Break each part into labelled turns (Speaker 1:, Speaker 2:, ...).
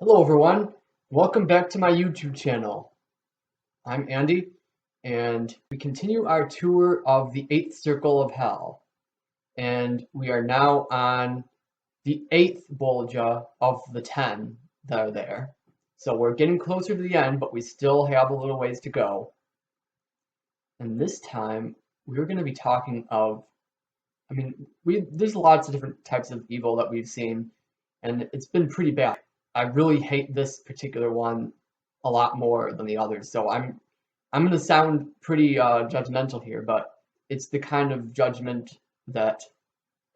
Speaker 1: Hello everyone, welcome back to my YouTube channel. I'm Andy, and we continue our tour of the 8th circle of hell. And we are now on the 8th bolgia of the 10 that are there. So we're getting closer to the end, but we still have a little ways to go. And this time, we're going to be talking of, there's lots of different types of evil that we've seen, and it's been pretty bad. I really hate this particular one a lot more than the others, so I'm going to sound pretty judgmental here, but it's the kind of judgment that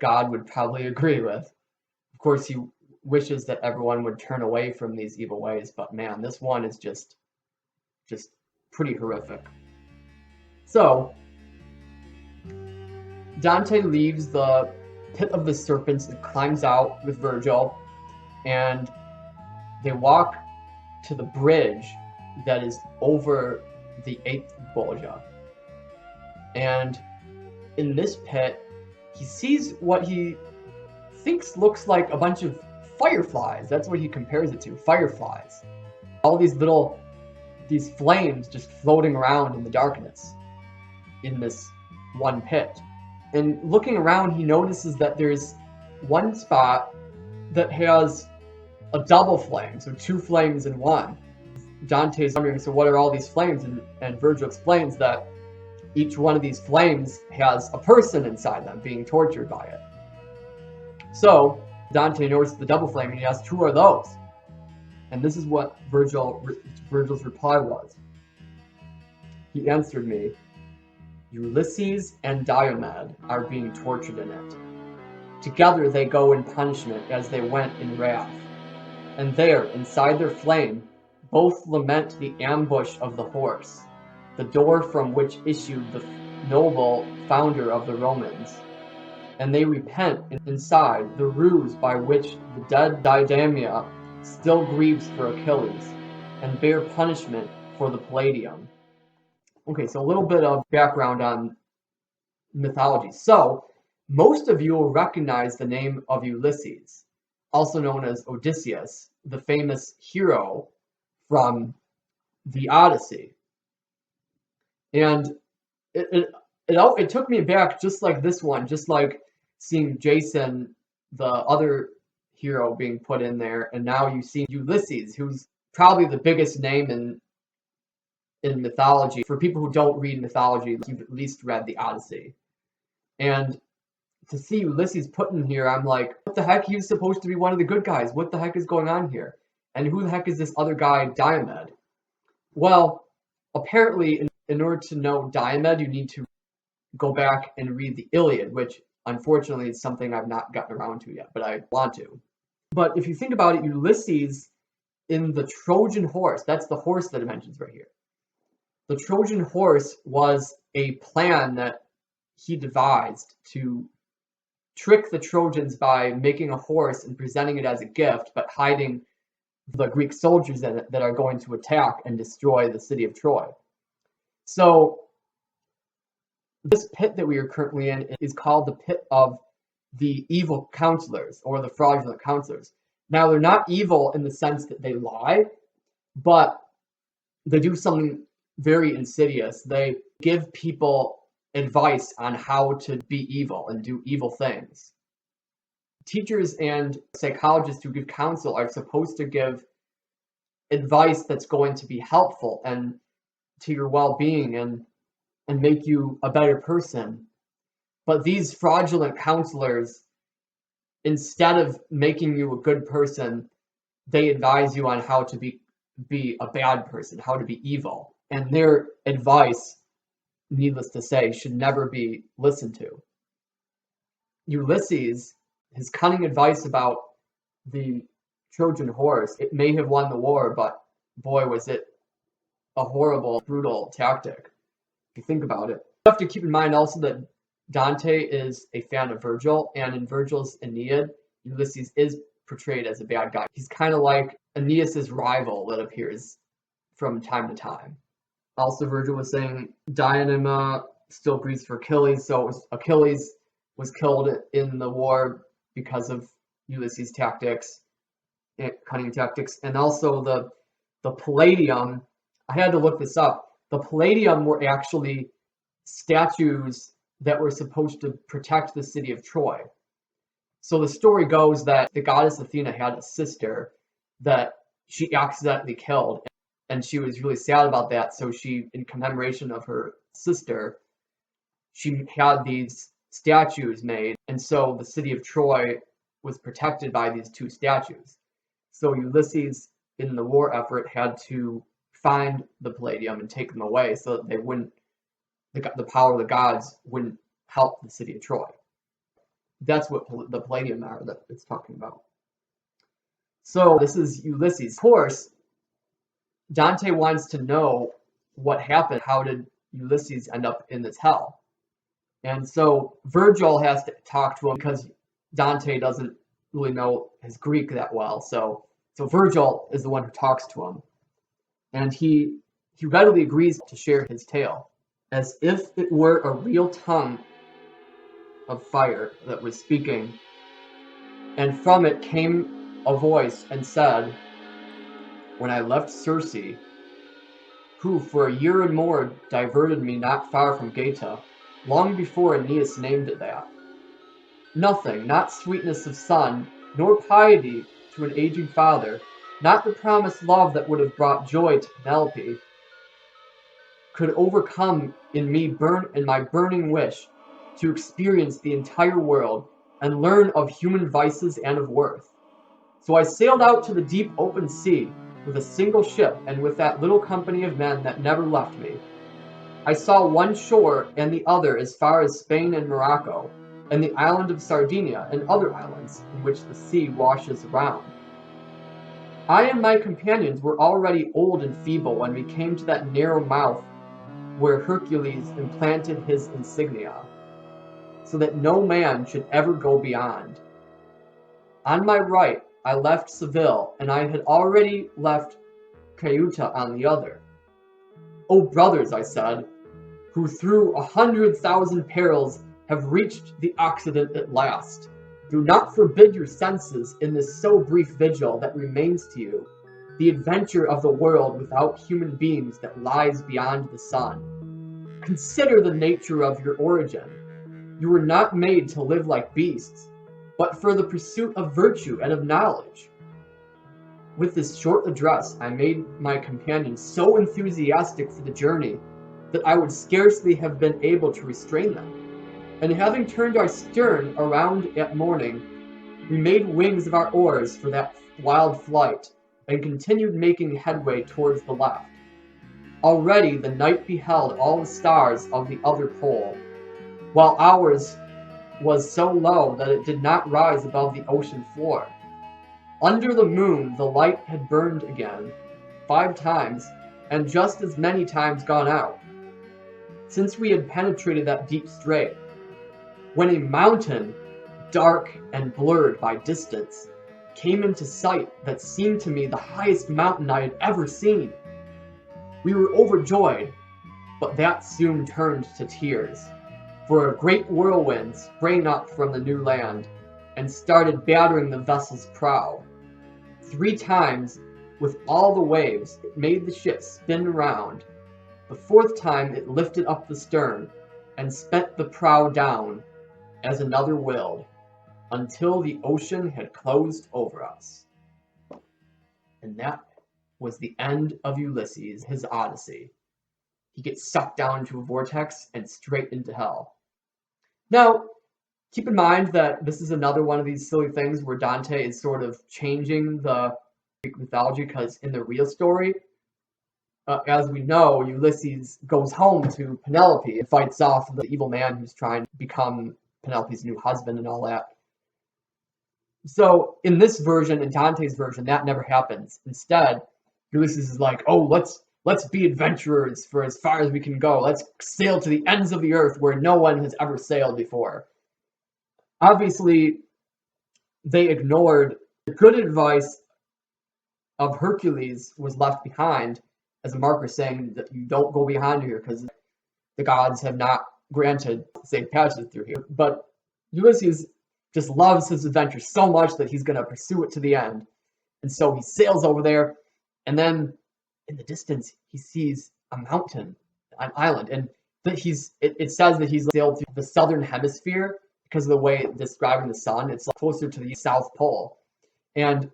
Speaker 1: God would probably agree with. Of course, he wishes that everyone would turn away from these evil ways, but man, this one is just pretty horrific. So, Dante leaves the pit of the serpents and climbs out with Virgil, and they walk to the bridge that is over the 8th bolgia. And in this pit, he sees what he thinks looks like a bunch of fireflies. That's what he compares it to, fireflies. All these flames just floating around in the darkness in this one pit. And looking around, he notices that there's one spot that has a double flame, so 2 flames in one. Dante's wondering, so what are all these flames? And Virgil explains that each one of these flames has a person inside them being tortured by it. So Dante notices the double flame and he asks, who are those? And this is what Virgil's reply was. He answered me, Ulysses and Diomed are being tortured in it. Together they go in punishment as they went in wrath. And there, inside their flame, both lament the ambush of the horse, the door from which issued the noble founder of the Romans. And they repent inside the ruse by which the dead Didymia still grieves for Achilles, and bear punishment for the Palladium. Okay, so a little bit of background on mythology. So, most of you will recognize the name of Ulysses, also known as Odysseus, the famous hero from the Odyssey. And it took me back just like this one, just like seeing Jason, the other hero, being put in there, and now you see Ulysses, who's probably the biggest name in mythology. For people who don't read mythology, you've at least read the Odyssey. And to see Ulysses put in here, I'm like, what the heck? He was supposed to be one of the good guys. What the heck is going on here? And who the heck is this other guy, Diomed? Well, apparently, in order to know Diomed, you need to go back and read the Iliad, which unfortunately is something I've not gotten around to yet, but I want to. But if you think about it, Ulysses in the Trojan horse, that's the horse that it mentions right here. The Trojan horse was a plan that he devised to trick the Trojans by making a horse and presenting it as a gift, but hiding the Greek soldiers in it that are going to attack and destroy the city of Troy. So this pit that we are currently in is called the pit of the evil counselors, or the fraudulent counselors. Now, they're not evil in the sense that they lie, but they do something very insidious. They give people advice on how to be evil and do evil things. Teachers and psychologists who give counsel are supposed to give advice that's going to be helpful and to your well-being and make you a better person. But these fraudulent counselors, instead of making you a good person, they advise you on how to be a bad person, how to be evil. And their advice, needless to say, should never be listened to. Ulysses, his cunning advice about the Trojan horse, it may have won the war, but boy, was it a horrible, brutal tactic, if you think about it. You have to keep in mind also that Dante is a fan of Virgil, and in Virgil's Aeneid, Ulysses is portrayed as a bad guy. He's kind of like Aeneas's rival that appears from time to time. Also, Virgil was saying Diomed still grieves for Achilles, so Achilles was killed in the war because of Ulysses' tactics. cunning tactics, and also the Palladium. I had to look this up. The Palladium were actually statues that were supposed to protect the city of Troy. So the story goes that the goddess Athena had a sister that she accidentally killed, and she was really sad about that. So she, in commemoration of her sister, she had these statues made, and so the city of Troy was protected by these two statues. So Ulysses, in the war effort, had to find the Palladium and take them away so that they wouldn't, the power of the gods wouldn't help the city of Troy. That's what the Palladium are that it's talking about. So this is Ulysses. Of course, Dante wants to know what happened. How did Ulysses end up in this hell? And so Virgil has to talk to him because Dante doesn't really know his Greek that well. So Virgil is the one who talks to him. And he readily agrees to share his tale, as if it were a real tongue of fire that was speaking. And from it came a voice and said, "When I left Circe, who for a year and more diverted me not far from Gaeta, long before Aeneas named it that, nothing, not sweetness of son, nor piety to an aging father, not the promised love that would have brought joy to Penelope, could overcome in me my burning wish to experience the entire world and learn of human vices and of worth. So I sailed out to the deep open sea with a single ship and with that little company of men that never left me. I saw one shore and the other as far as Spain and Morocco, and the island of Sardinia and other islands in which the sea washes around. I and my companions were already old and feeble when we came to that narrow mouth where Hercules implanted his insignia, so that no man should ever go beyond. On my right, I left Seville, and I had already left Ceuta on the other. O brothers, I said, who through 100,000 perils have reached the Occident at last, do not forbid your senses in this so brief vigil that remains to you, the adventure of the world without human beings that lies beyond the sun. Consider the nature of your origin. You were not made to live like beasts, but for the pursuit of virtue and of knowledge. With this short address, I made my companions so enthusiastic for the journey that I would scarcely have been able to restrain them. And having turned our stern around at morning, we made wings of our oars for that wild flight, and continued making headway towards the left. Already the night beheld all the stars of the other pole, while ours was so low that it did not rise above the ocean floor. Under the moon the light had burned again, 5 times, and just as many times gone out, since we had penetrated that deep strait, when a mountain, dark and blurred by distance, came into sight that seemed to me the highest mountain I had ever seen. We were overjoyed, but that soon turned to tears, for a great whirlwind sprang up from the new land, and started battering the vessel's prow. 3 times, with all the waves, it made the ship spin around. The 4th time it lifted up the stern, and spent the prow down, as another willed, until the ocean had closed over us. And that was the end of Ulysses, his Odyssey. He gets sucked down into a vortex and straight into hell. Now, keep in mind that this is another one of these silly things where Dante is sort of changing the Greek mythology, because in the real story, as we know, Ulysses goes home to Penelope and fights off the evil man who's trying to become Penelope's new husband and all that. So in this version, in Dante's version, that never happens. Instead, Ulysses is like, oh, let's be adventurers for as far as we can go. Let's sail to the ends of the earth where no one has ever sailed before. Obviously, they ignored the good advice of Hercules was left behind as a marker saying that you don't go behind here because the gods have not granted safe passage through here. But Ulysses just loves his adventure so much that he's going to pursue it to the end. And so he sails over there, and then in the distance he sees a mountain, an island, and it says that he's sailed through the southern hemisphere because of the way it's describing the sun. It's like closer to the South Pole. And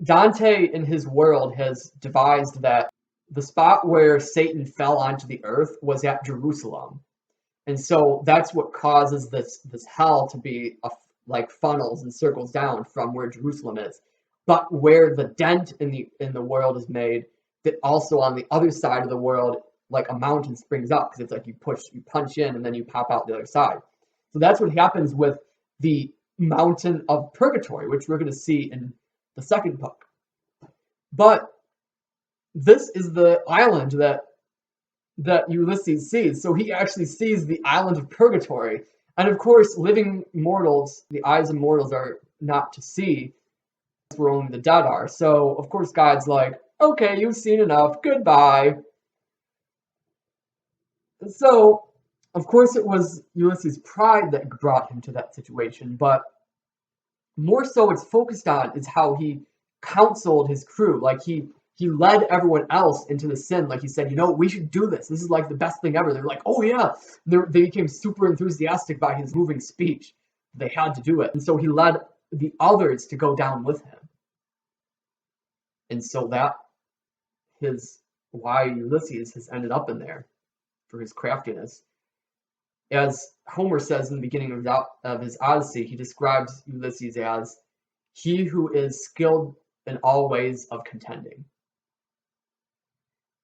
Speaker 1: Dante in his world has devised that the spot where Satan fell onto the earth was at Jerusalem. And so that's what causes this hell to be like funnels and circles down from where Jerusalem is. But where the dent in the world is made, that also on the other side of the world, like a mountain springs up, because it's like you punch in and then you pop out the other side. So that's what happens with the mountain of purgatory, which we're going to see in the second book. But this is the island that Ulysses sees. So he actually sees the island of purgatory. And of course, living mortals, the eyes of mortals are not to see, where only the dead are. So of course God's like, okay, you've seen enough, goodbye. So of course it was Ulysses' pride that brought him to that situation, but more so it's focused on is how he counseled his crew. Like he led everyone else into the sin. Like he said, we should do this. This is like the best thing ever. They're like, oh yeah. They became super enthusiastic by his moving speech. They had to do it. And so he led the others to go down with him. And so that is why Ulysses has ended up in there, for his craftiness. As Homer says in the beginning of his Odyssey, he describes Ulysses as he who is skilled in all ways of contending.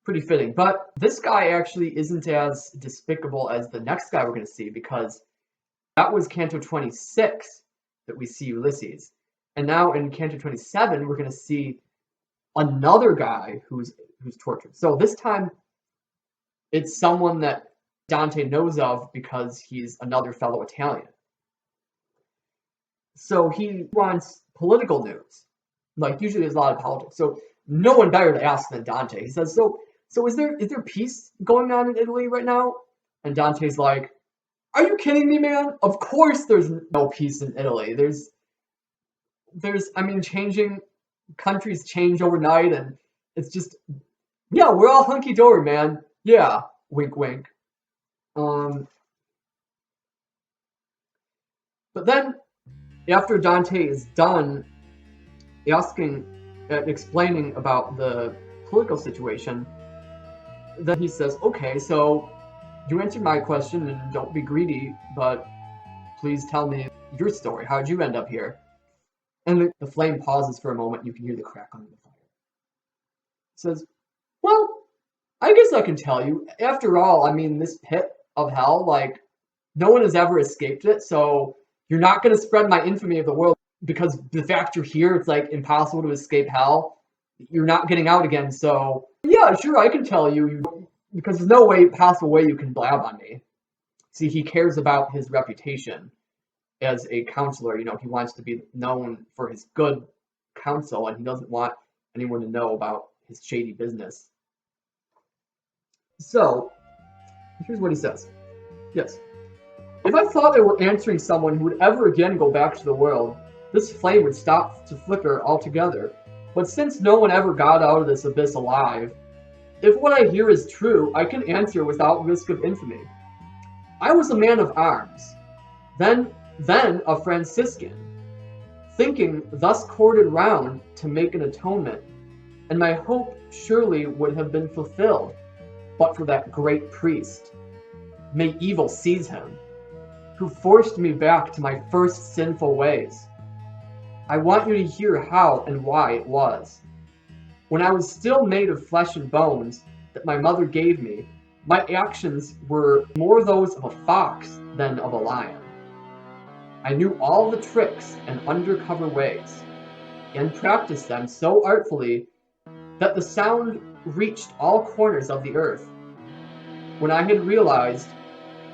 Speaker 1: Pretty fitting. But this guy actually isn't as despicable as the next guy we're going to see, because that was Canto 26 that we see Ulysses. And now in Canto 27, we're going to see another guy who's tortured. So this time, it's someone that Dante knows of because he's another fellow Italian. So he wants political news. Like usually there's a lot of politics. So no one better to ask than Dante. He says, so is there peace going on in Italy right now? And Dante's like, are you kidding me, man? Of course there's no peace in Italy. There's changing countries change overnight, and it's just, yeah, we're all hunky-dory, man. Yeah, wink, wink. But then, after Dante is done explaining about the political situation, then he says, okay, so you answered my question, and don't be greedy, but please tell me your story. How'd you end up here? And the flame pauses for a moment, and you can hear the crackling of the fire. It says, well, I guess I can tell you. After all, this pit of hell, like, no one has ever escaped it, so you're not going to spread my infamy of the world, because the fact you're here, it's, like, impossible to escape hell. You're not getting out again, so, yeah, sure, I can tell you, because there's no possible way you can blab on me. See, he cares about his reputation as a counselor. He wants to be known for his good counsel, and he doesn't want anyone to know about his shady business. So, here's what he says. Yes. If I thought I were answering someone who would ever again go back to the world, this flame would stop to flicker altogether. But since no one ever got out of this abyss alive, if what I hear is true, I can answer without risk of infamy. I was a man of arms, then a Franciscan, thinking thus courted round to make an atonement, and my hope surely would have been fulfilled, but for that great priest, may evil seize him, who forced me back to my first sinful ways. I want you to hear how and why it was. When I was still made of flesh and bones that my mother gave me, my actions were more those of a fox than of a lion. I knew all the tricks and undercover ways, and practiced them so artfully that the sound reached all corners of the earth. When I had realized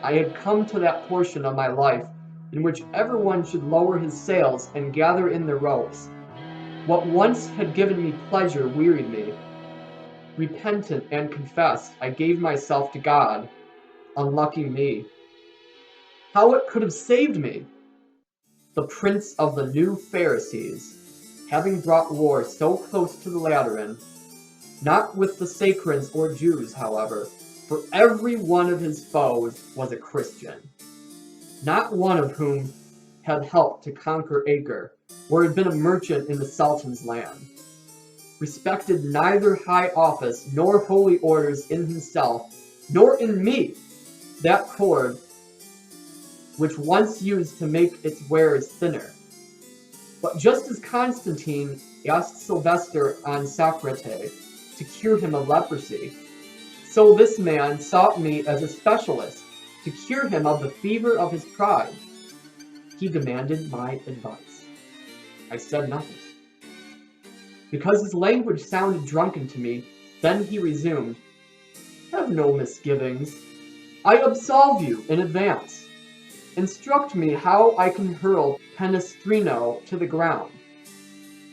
Speaker 1: I had come to that portion of my life in which everyone should lower his sails and gather in their ropes, what once had given me pleasure wearied me. Repentant and confessed, I gave myself to God. Unlucky me. How it could have saved me! The prince of the new Pharisees, having brought war so close to the Lateran, not with the Sacrans or Jews, however, for every one of his foes was a Christian, not one of whom had helped to conquer Acre, or had been a merchant in the Sultan's land, respected neither high office nor holy orders in himself, nor in me, that cord which once used to make its wearers thinner. But just as Constantine asked Sylvester on Socrate to cure him of leprosy, so this man sought me as a specialist to cure him of the fever of his pride. He demanded my advice. I said nothing. Because his language sounded drunken to me, then he resumed, "Have no misgivings. I absolve you in advance. Instruct me how I can hurl Palestrino to the ground.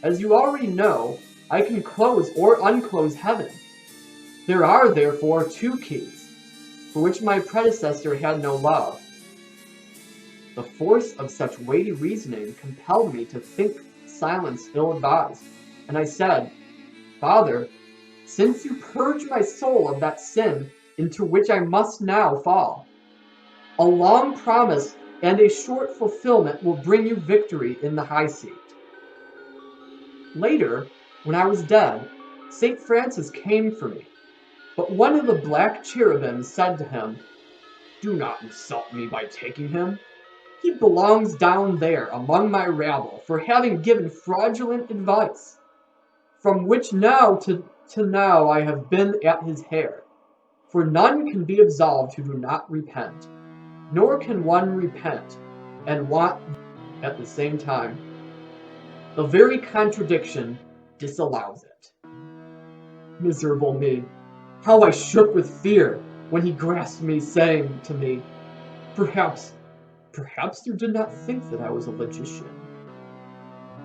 Speaker 1: As you already know, I can close or unclose heaven. There are, therefore, two keys, for which my predecessor had no love." The force of such weighty reasoning compelled me to think silence ill-advised, and I said, "Father, since you purge my soul of that sin into which I must now fall, a long promise and a short fulfillment will bring you victory in the high seat." Later, when I was dead, St. Francis came for me, but one of the black cherubims said to him, "Do not insult me by taking him. He belongs down there among my rabble for having given fraudulent advice, from which now to now I have been at his hair. For none can be absolved who do not repent, nor can one repent and want at the same time. The very contradiction disallows it." Miserable me! How I shook with fear when he grasped me, saying to me, Perhaps you did not think that I was a logician."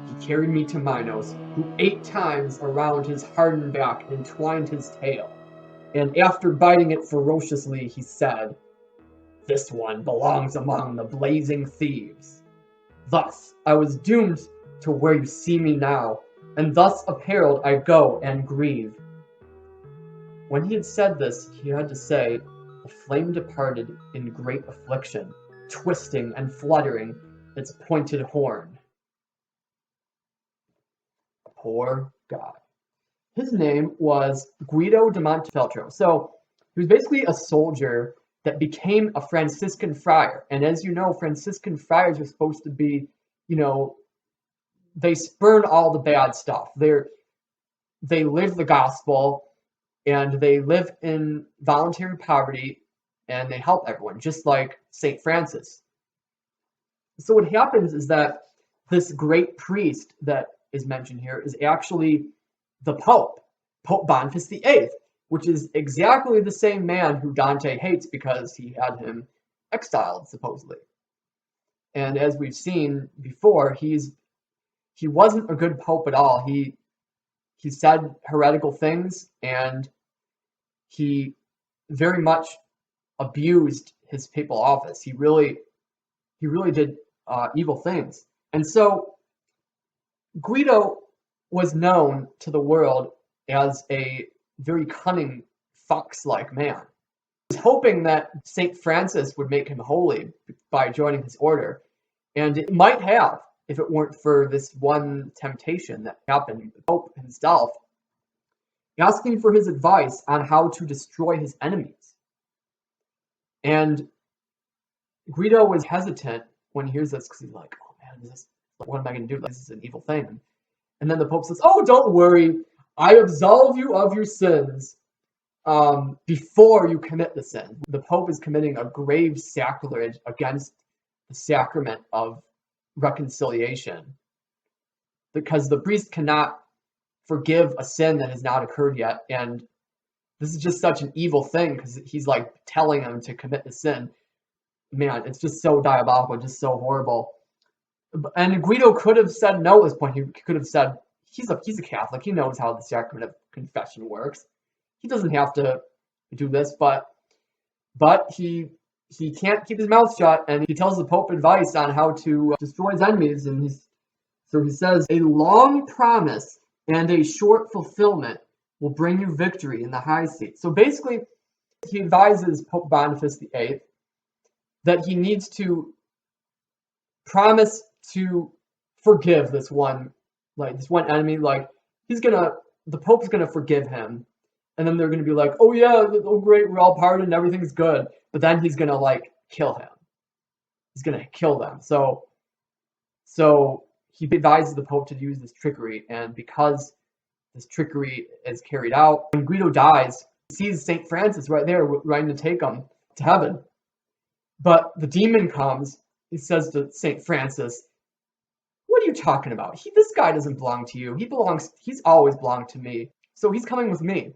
Speaker 1: He carried me to Minos, who 8 times around his hardened back entwined his tail, and after biting it ferociously, he said, "This one belongs among the blazing thieves." Thus I was doomed to where you see me now, and thus apparelled I go and grieve. When he had said this, he had to say, the flame departed in great affliction, twisting and fluttering its pointed horn. Poor guy. His name was Guido da Montefeltro. So he was basically a soldier that became a Franciscan friar. And as you know, Franciscan friars are supposed to be, they spurn all the bad stuff. They live the gospel, and they live in voluntary poverty, and they help everyone, just like St. Francis. So what happens is that this great priest that is mentioned here is actually the Pope, Pope Boniface VIII, which is exactly the same man who Dante hates because he had him exiled, supposedly. And as we've seen before, he wasn't a good pope at all. He said heretical things, and he very much abused his papal office. He really did evil things. And so Guido was known to the world as a very cunning, fox-like man. He was hoping that St. Francis would make him holy by joining his order, and it might have if it weren't for this one temptation that happened. The Pope himself asking for his advice on how to destroy his enemies. And Guido was hesitant when he hears this because he's like, "Oh man, what am I going to do? This is an evil thing." And then the Pope says, "Oh, don't worry. I absolve you of your sins before you commit the sin." The Pope is committing a grave sacrilege against the sacrament of reconciliation, because the priest cannot forgive a sin that has not occurred yet. And this is just such an evil thing because he's like telling him to commit the sin. Man, it's just so diabolical, just so horrible. And Guido could have said no at this point. He could have said, he's a Catholic. He knows how the sacrament of confession works. He doesn't have to do this, but he can't keep his mouth shut, and he tells the Pope advice on how to destroy his enemies, and So he says, a long promise and a short fulfillment will bring you victory in the high seat. So basically, he advises Pope Boniface VIII that he needs to promise to forgive this one enemy. Like, the Pope's gonna forgive him, and then they're gonna be like, oh yeah, oh great, we're all pardoned, everything's good. But then he's gonna like kill him. He's gonna kill them. So he advises the Pope to use this trickery, and because this trickery is carried out, when Guido dies, he sees St. Francis right there, ready to take him to heaven. But the demon comes, he says to St. Francis, what are you talking about? This guy doesn't belong to you. He's always belonged to me. So he's coming with me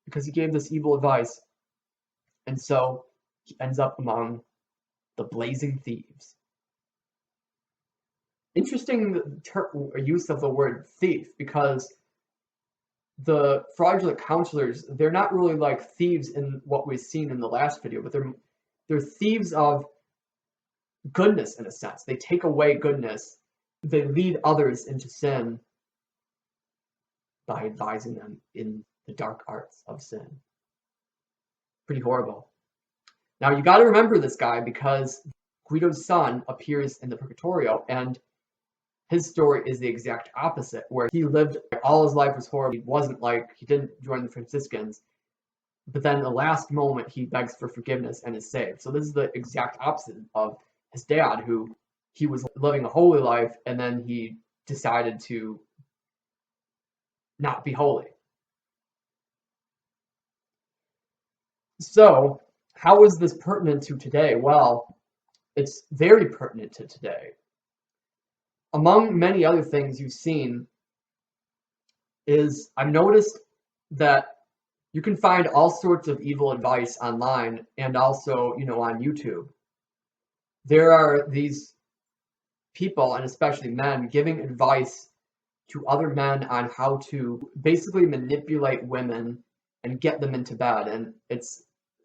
Speaker 1: because he gave this evil advice. And so he ends up among the blazing thieves. Interesting use of the word thief, because the fraudulent counselors, they're not really like thieves in what we've seen in the last video, but they're thieves of goodness in a sense. They take away goodness. They lead others into sin by advising them in the dark arts of sin. Pretty horrible. Now you got to remember this guy, because Guido's son appears in the Purgatorio, and his story is the exact opposite, where he lived all his life was horrible. He didn't join the Franciscans, but then in the last moment he begs for forgiveness and is saved. So this is the exact opposite of his dad, who he was living a holy life and then he decided to not be holy. So how is this pertinent to today? Well, it's very pertinent to today. Among many other things you've seen is I've noticed that you can find all sorts of evil advice online and also, on YouTube. There are these people, and especially men, giving advice to other men on how to basically manipulate women and get them into bed. And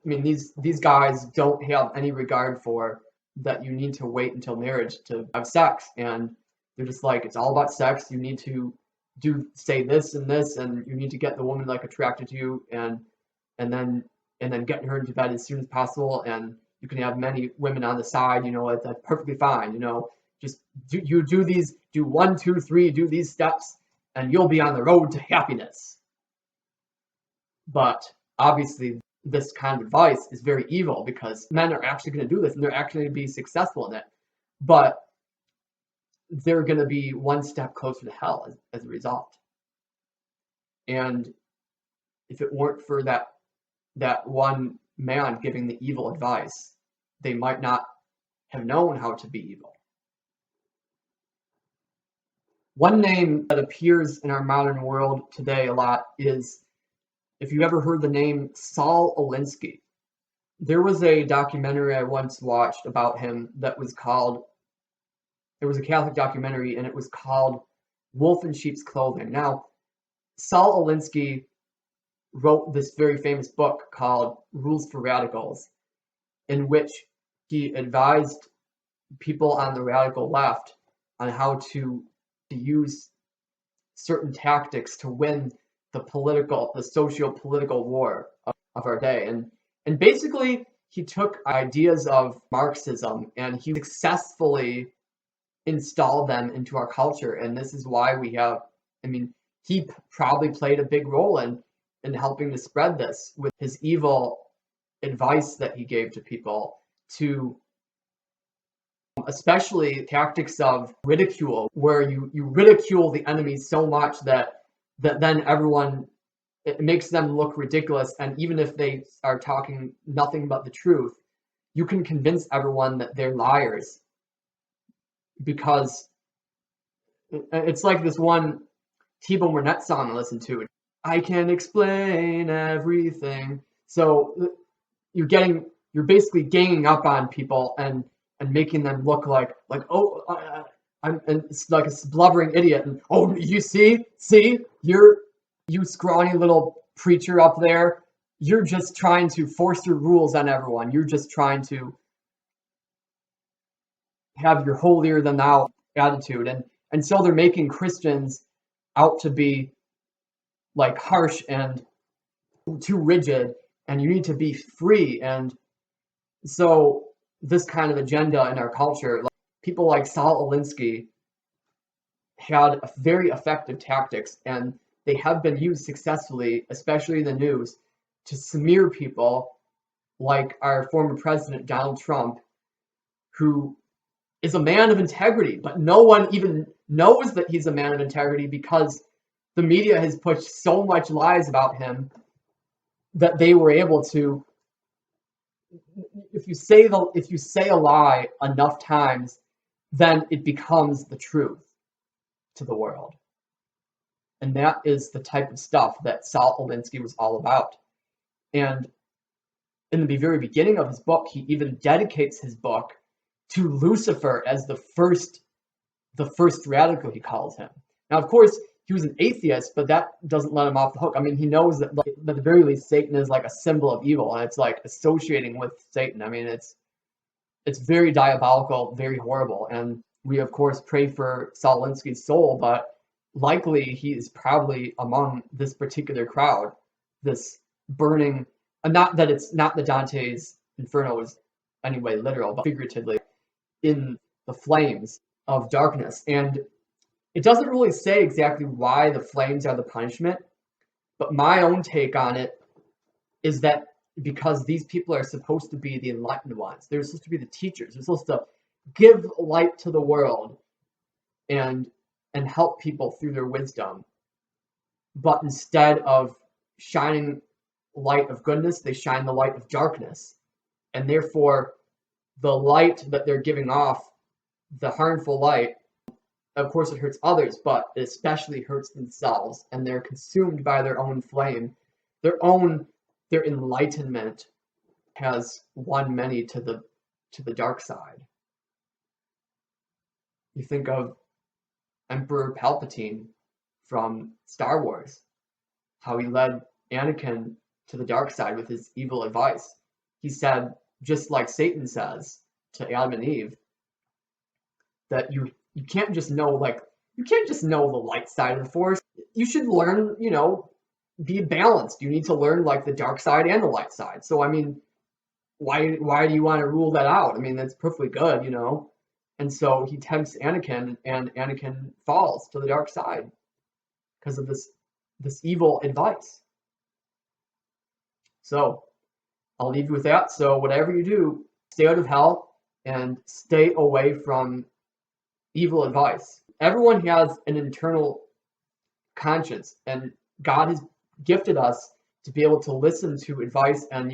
Speaker 1: these guys don't have any regard for that you need to wait until marriage to have sex, and they're just like, it's all about sex. You need to say this and this, and you need to get the woman like attracted to you, and then getting her into bed as soon as possible. And you can have many women on the side. That's perfectly fine. Just do 1, 2, 3, do these steps, and you'll be on the road to happiness. But obviously, this kind of advice is very evil, because men are actually going to do this, and they're actually going to be successful in it. But they're going to be one step closer to hell as a result. And if it weren't for that one man giving the evil advice, they might not have known how to be evil. One name that appears in our modern world today a lot is, if you ever heard the name Saul Alinsky. There was a documentary I once watched about him that was called, it was a Catholic documentary, and it was called Wolf in Sheep's Clothing. Now, Saul Alinsky wrote this very famous book called Rules for Radicals, in which he advised people on the radical left on how to use certain tactics to win the socio-political war of our day. And basically, he took ideas of Marxism and he successfully installed them into our culture. And this is why we have, he probably played a big role in helping to spread this with his evil advice that he gave to people, to especially tactics of ridicule, where you ridicule the enemy so much that then everyone, it makes them look ridiculous. And even if they are talking nothing but the truth, you can convince everyone that they're liars, because it's like this one T-Bone Burnett song I listened to. I can explain everything. So you're basically ganging up on people and making them look like I'm it's like a blubbering idiot. And oh, you see, you scrawny little preacher up there. You're just trying to force your rules on everyone. You're just trying to have your holier than thou attitude. And so they're making Christians out to be like harsh and too rigid, and you need to be free. And so this kind of agenda in our culture, like people like Saul Alinsky had very effective tactics, and they have been used successfully, especially in the news, to smear people like our former president, Donald Trump, who is a man of integrity, but no one even knows that he's a man of integrity because the media has pushed so much lies about him that they were able to, if you say a lie enough times, then it becomes the truth to the world. And that is the type of stuff that Saul Alinsky was all about. And in the very beginning of his book, he even dedicates his book to Lucifer as the first radical, he calls him. Now, of course, he was an atheist, but that doesn't let him off the hook. I mean, he knows that, like, at the very least, Satan is like a symbol of evil, and it's like associating with Satan. I mean, it's very diabolical, very horrible. And we, of course, pray for Saul Alinsky's soul, but likely he is probably among this particular crowd, this burning, not that Dante's Inferno is anyway literal, but figuratively, in the flames of darkness. And it doesn't really say exactly why the flames are the punishment, but my own take on it is that because these people are supposed to be the enlightened ones, they're supposed to be the teachers, they're supposed to give light to the world and help people through their wisdom. But instead of shining light of goodness, they shine the light of darkness. And therefore, the light that they're giving off, the harmful light, of course it hurts others, but it especially hurts themselves, and they're consumed by their own flame. Their enlightenment has won many to the dark side. You think of Emperor Palpatine from Star Wars, how he led Anakin to the dark side with his evil advice. He said, just like Satan says to Adam and Eve, that you can't just know the light side of the force. You should learn, be balanced. You need to learn like the dark side and the light side. So I mean, why do you want to rule that out? I mean, that's perfectly good, And so he tempts Anakin, and Anakin falls to the dark side because of this evil advice. So I'll leave you with that. So whatever you do, stay out of hell and stay away from evil advice. Everyone has an internal conscience, and God has gifted us to be able to listen to advice, and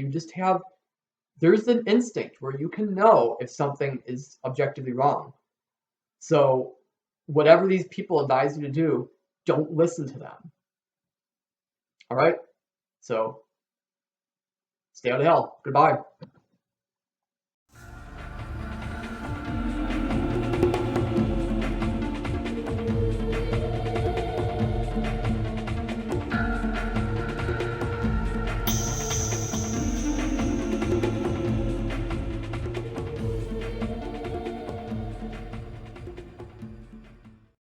Speaker 1: there's an instinct where you can know if something is objectively wrong. So whatever these people advise you to do, don't listen to them. All right? So stay out of hell. Goodbye.